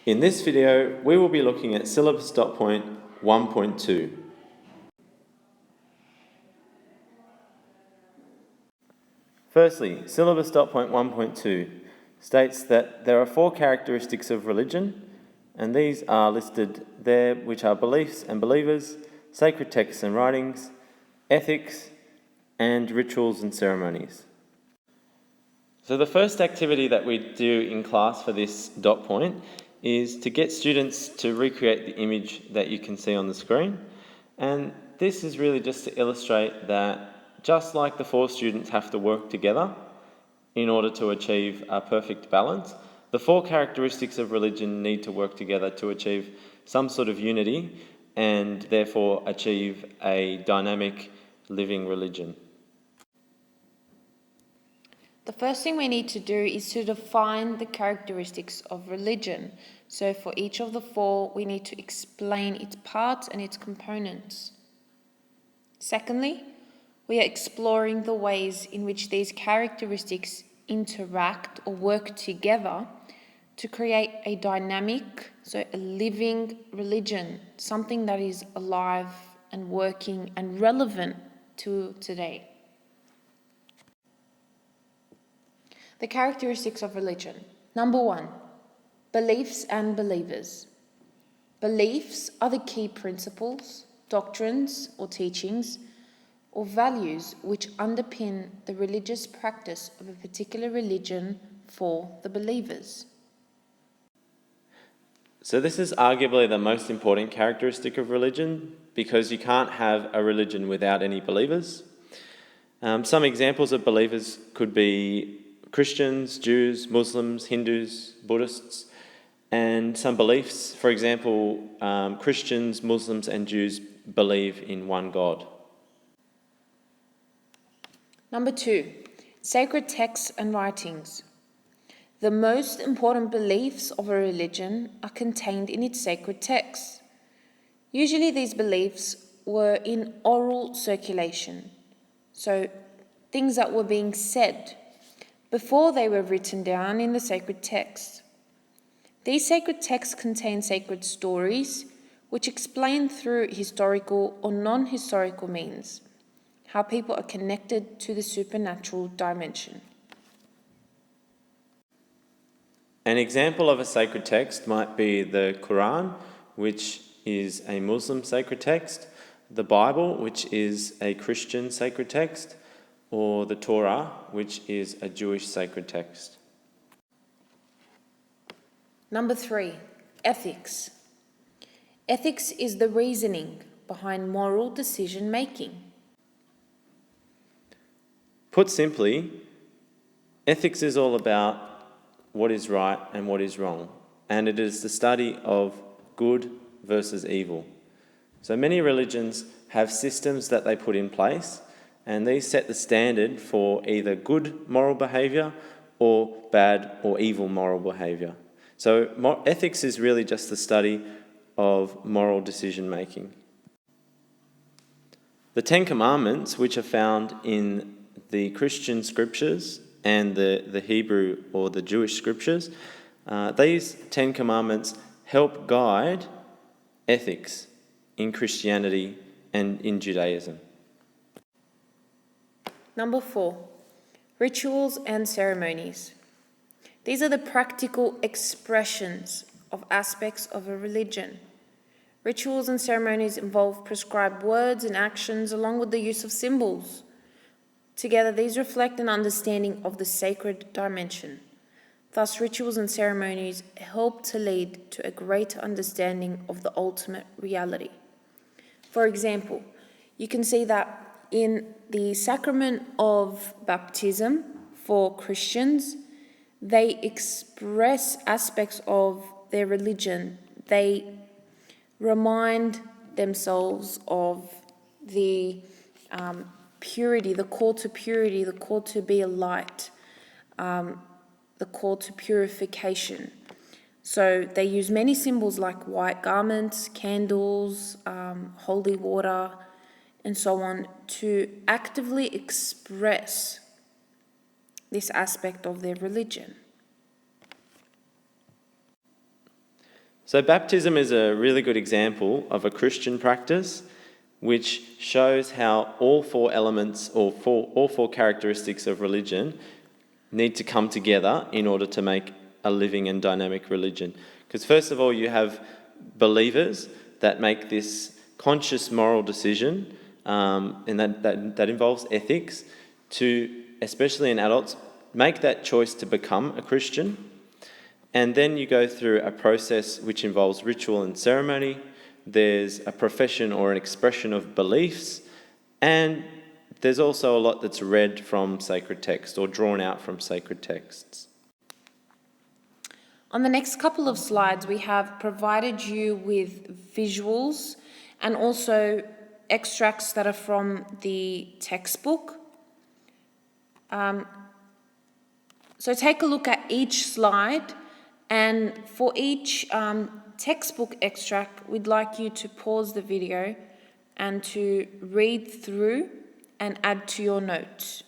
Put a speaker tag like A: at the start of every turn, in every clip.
A: In this video, we will be looking at syllabus dot point 1.2. Firstly, syllabus dot point 1.2 states that there are 4 characteristics of religion, and these are listed there, which are beliefs and believers, sacred texts and writings, ethics, and rituals and ceremonies. So the first activity that we do in class for this dot point is to get students to recreate the image that you can see on the screen. And this is really just to illustrate that just like the 4 students have to work together in order to achieve a perfect balance, the 4 characteristics of religion need to work together to achieve some sort of unity and therefore achieve a dynamic living religion.
B: The first thing we need to do is to define the characteristics of religion. So for each of the 4, we need to explain its parts and its components. Secondly, we are exploring the ways in which these characteristics interact or work together to create a dynamic, so a living religion, something that is alive and working and relevant to today. The characteristics of religion. Number 1, beliefs and believers. Beliefs are the key principles, doctrines or teachings, or values which underpin the religious practice of a particular religion for the believers.
A: So this is arguably the most important characteristic of religion because you can't have a religion without any believers. Some examples of believers could be Christians, Jews, Muslims, Hindus, Buddhists, and some beliefs. For example, Christians, Muslims, and Jews believe in one God.
B: Number 2, sacred texts and writings. The most important beliefs of a religion are contained in its sacred texts. Usually these beliefs were in oral circulation, so things that were being said before they were written down in the sacred texts. These sacred texts contain sacred stories which explain through historical or non-historical means how people are connected to the supernatural dimension.
A: An example of a sacred text might be the Quran, which is a Muslim sacred text, the Bible, which is a Christian sacred text, or the Torah, which is a Jewish sacred text.
B: Number 3, ethics. Ethics is the reasoning behind moral decision making.
A: Put simply, ethics is all about what is right and what is wrong, and it is the study of good versus evil. So many religions have systems that they put in place, and these set the standard for either good moral behaviour or bad or evil moral behaviour. So ethics is really just the study of moral decision making. The 10 Commandments, which are found in the Christian scriptures and the Hebrew or the Jewish scriptures, these 10 Commandments help guide ethics in Christianity and in Judaism.
B: Number 4, rituals and ceremonies. These are the practical expressions of aspects of a religion. Rituals and ceremonies involve prescribed words and actions along with the use of symbols. Together, these reflect an understanding of the sacred dimension. Thus, rituals and ceremonies help to lead to a greater understanding of the ultimate reality. For example, you can see that in the sacrament of baptism for Christians, they express aspects of their religion. They remind themselves of the purity, the call to purity, the call to be a light, the call to purification. So they use many symbols like white garments, candles, holy water, and so on to actively express this aspect of their religion.
A: So baptism is a really good example of a Christian practice which shows how all four elements or all four characteristics of religion need to come together in order to make a living and dynamic religion. Because first of all, you have believers that make this conscious moral decision, and that involves ethics, to, especially in adults, make that choice to become a Christian. And then you go through a process which involves ritual and ceremony. There's a profession or an expression of beliefs, and there's also a lot that's read from sacred text or drawn out from sacred texts.
B: On the next couple of slides, we have provided you with visuals and also extracts that are from the textbook. So take a look at each slide, and for each textbook extract, we'd like you to pause the video and to read through and add to your notes.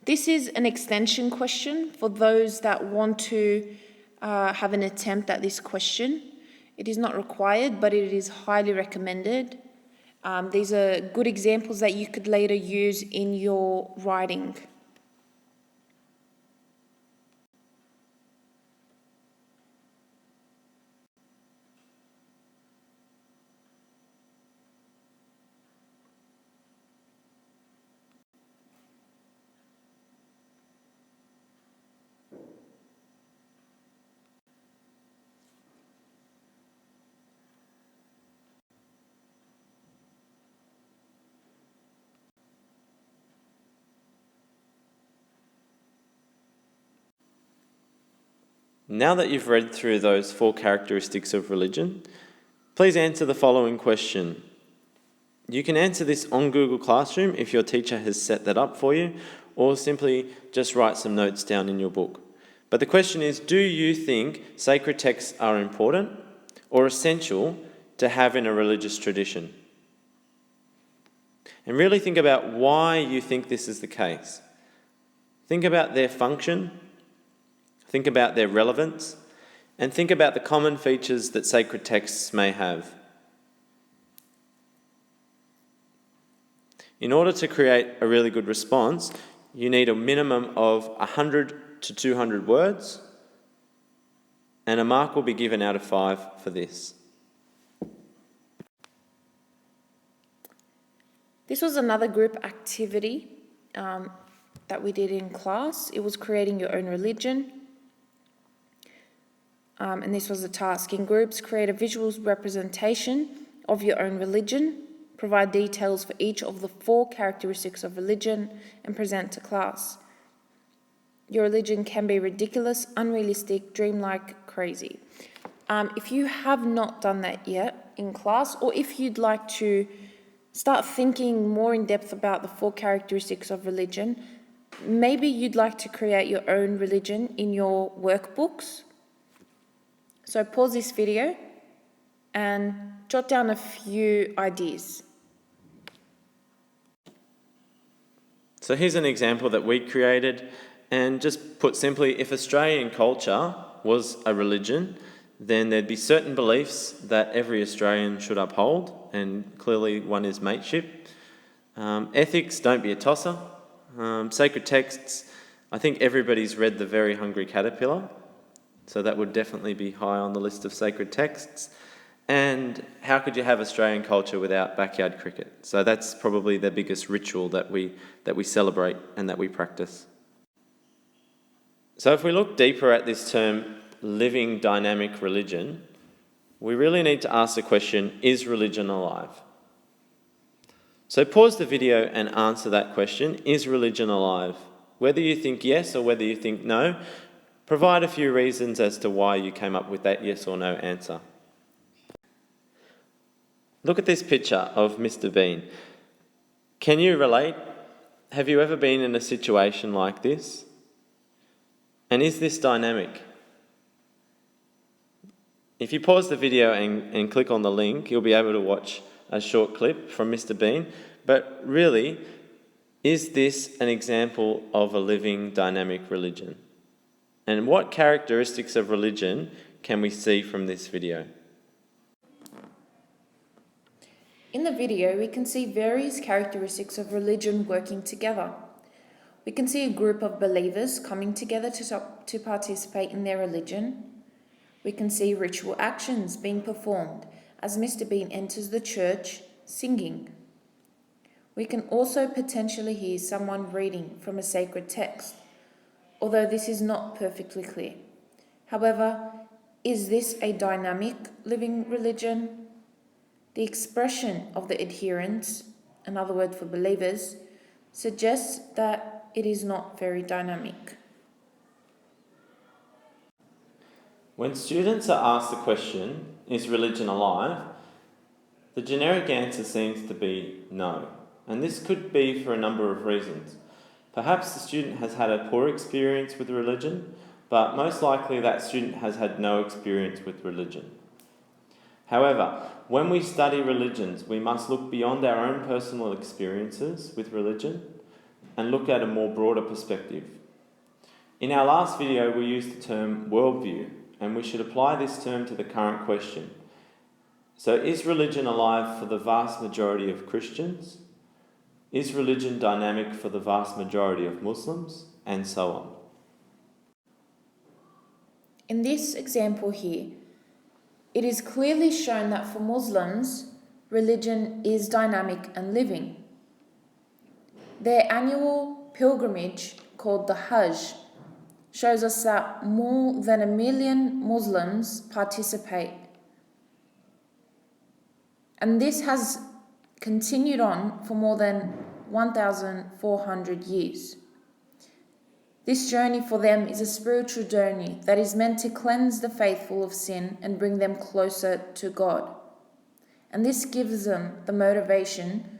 B: This is an extension question for those that want to have an attempt at this question. It is not required, but it is highly recommended. These are good examples that you could later use in your writing.
A: Now that you've read through those four characteristics of religion, please answer the following question. You can answer this on Google Classroom if your teacher has set that up for you, or simply just write some notes down in your book. But the question is, do you think sacred texts are important or essential to have in a religious tradition? And really think about why you think this is the case. Think about their function. Think about their relevance, and think about the common features that sacred texts may have. In order to create a really good response, you need a minimum of 100 to 200 words, and a mark will be given out of 5 for this.
B: This was another group activity that we did in class. It was creating your own religion. And this was a task. In groups, create a visual representation of your own religion, provide details for each of the 4 characteristics of religion, and present to class. Your religion can be ridiculous, unrealistic, dreamlike, crazy. If you have not done that yet in class, or if you'd like to start thinking more in depth about the 4 characteristics of religion, maybe you'd like to create your own religion in your workbooks. So pause this video and jot down a few ideas.
A: So here's an example that we created, and just put simply, if Australian culture was a religion, then there'd be certain beliefs that every Australian should uphold, and clearly one is mateship. Ethics, don't be a tosser. Sacred texts, I think everybody's read The Very Hungry Caterpillar, so that would definitely be high on the list of sacred texts. And how could you have Australian culture without backyard cricket? So that's probably the biggest ritual that we celebrate and that we practice. So if we look deeper at this term, living dynamic religion, we really need to ask the question, is religion alive? So pause the video and answer that question, is religion alive? Whether you think yes or whether you think no, provide a few reasons as to why you came up with that yes or no answer. Look at this picture of Mr. Bean. Can you relate? Have you ever been in a situation like this? And is this dynamic? If you pause the video and click on the link, you'll be able to watch a short clip from Mr. Bean. But really, Is this an example of a living, dynamic religion? And what characteristics of religion can we see from this video?
B: In the video, we can see various characteristics of religion working together. We can see a group of believers coming together to participate in their religion. We can see ritual actions being performed as Mr. Bean enters the church singing. We can also potentially hear someone reading from a sacred text, although this is not perfectly clear. However, is this a dynamic living religion? The expression of the adherents, another word for believers, suggests that it is not very dynamic.
A: When students are asked the question, is religion alive? The generic answer seems to be no, and this could be for a number of reasons. Perhaps the student has had a poor experience with religion, but most likely that student has had no experience with religion. However, when we study religions, we must look beyond our own personal experiences with religion and look at a more broader perspective. In our last video, we used the term worldview, and we should apply this term to the current question. So, is religion alive for the vast majority of Christians? Is religion dynamic for the vast majority of Muslims? And so on.
B: In this example here, it is clearly shown that for Muslims, religion is dynamic and living. Their annual pilgrimage, called the Hajj, shows us that more than 1 million Muslims participate. And this has continued on for more than 1,400 years. This journey for them is a spiritual journey that is meant to cleanse the faithful of sin and bring them closer to God. And this gives them the motivation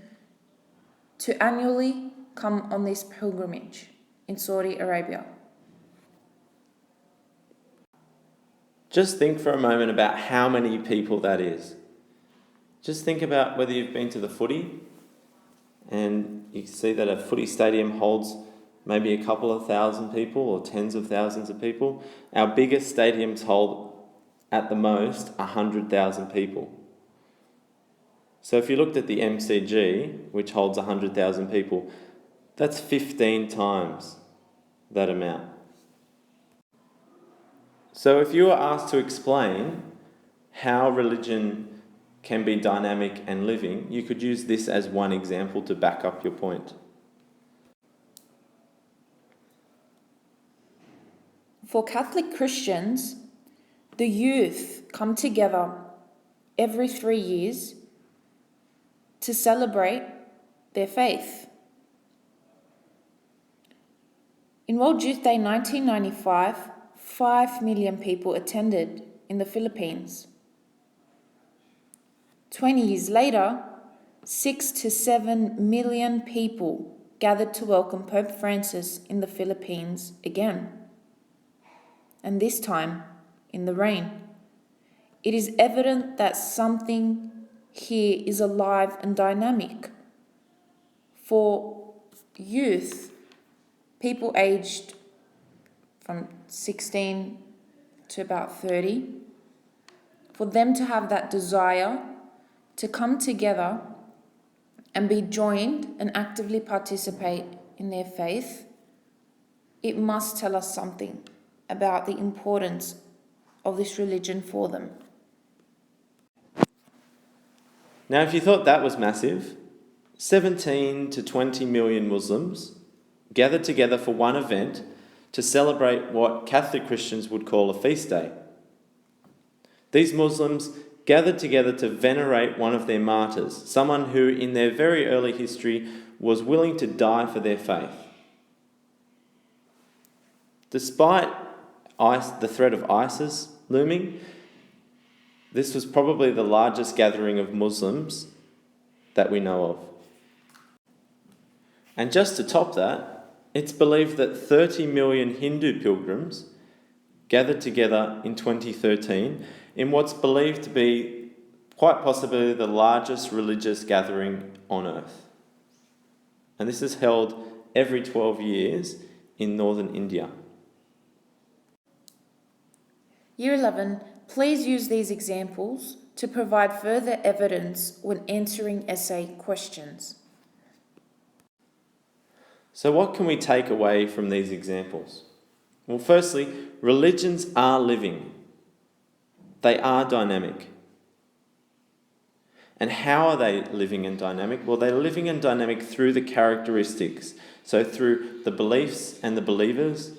B: to annually come on this pilgrimage in Saudi Arabia.
A: Just think for a moment about how many people that is. Just think about whether you've been to the footy and you see that a footy stadium holds maybe a couple of thousand people or tens of thousands of people. Our biggest stadiums hold at the most 100,000 people. So if you looked at the MCG, which holds 100,000 people, that's 15 times that amount. So if you were asked to explain how religion can be dynamic and living, you could use this as one example to back up your point.
B: For Catholic Christians, the youth come together every 3 years to celebrate their faith. In World Youth Day 1995, 5 million people attended in the Philippines. 20 years later, 6 to 7 million people gathered to welcome Pope Francis in the Philippines again, and this time in the rain. It is evident that something here is alive and dynamic. For youth, people aged from 16 to about 30, for them to have that desire to come together and be joined and actively participate in their faith, it must tell us something about the importance of this religion for them.
A: Now, if you thought that was massive, 17 to 20 million Muslims gathered together for one event to celebrate what Catholic Christians would call a feast day. These Muslims gathered together to venerate one of their martyrs, someone who in their very early history was willing to die for their faith. Despite the threat of ISIS looming, this was probably the largest gathering of Muslims that we know of. And just to top that, it's believed that 30 million Hindu pilgrims gathered together in 2013 in what's believed to be quite possibly the largest religious gathering on earth. and this is held every 12 years in northern India.
B: Year 11, please use these examples to provide further evidence when answering essay questions.
A: So what can we take away from these examples? Well, firstly, religions are living. They are dynamic. And how are they living and dynamic? Well, they're living and dynamic through the characteristics. So through the beliefs and the believers,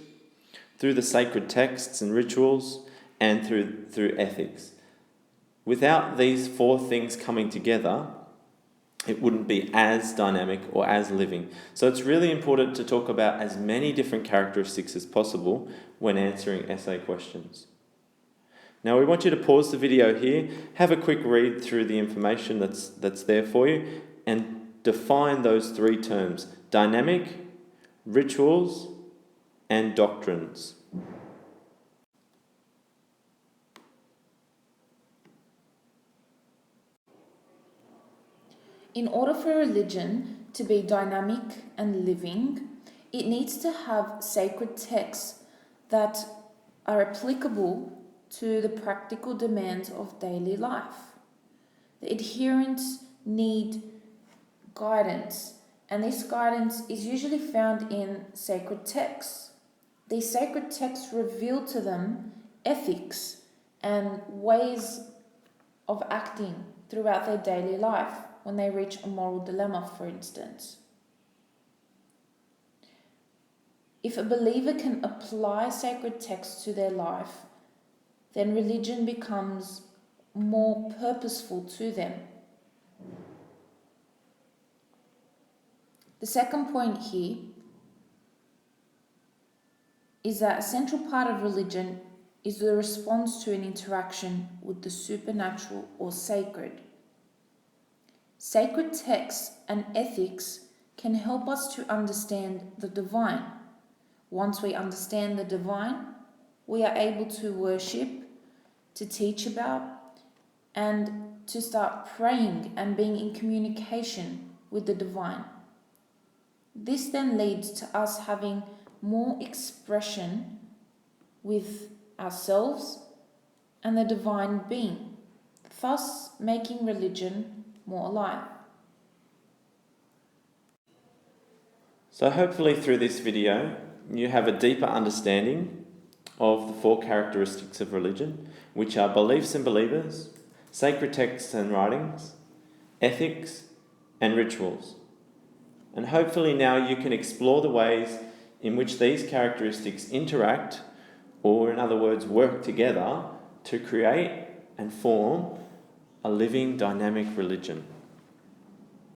A: through the sacred texts and rituals, and through ethics. Without these four things coming together, it wouldn't be as dynamic or as living. So it's really important to talk about as many different characteristics as possible when answering essay questions. Now we want you to pause the video here, have a quick read through the information that's there for you, and define those three terms: dynamic, rituals, and doctrines.
B: In order for a religion to be dynamic and living, it needs to have sacred texts that are applicable to the practical demands of daily life. The adherents need guidance, and this guidance is usually found in sacred texts. These sacred texts reveal to them ethics and ways of acting throughout their daily life when they reach a moral dilemma, for instance. If a believer can apply sacred texts to their life, then religion becomes more purposeful to them. The second point here is that a central part of religion is the response to an interaction with the supernatural or sacred. Sacred texts and ethics can help us to understand the divine. Once we understand the divine, we are able to worship, to teach about, and to start praying and being in communication with the divine. This then leads to us having more expression with ourselves and the divine being, thus making religion more alive.
A: So hopefully through this video, you have a deeper understanding of the four characteristics of religion, which are beliefs and believers, sacred texts and writings, ethics, and rituals. And hopefully now you can explore the ways in which these characteristics interact, or in other words, work together to create and form a living, dynamic religion.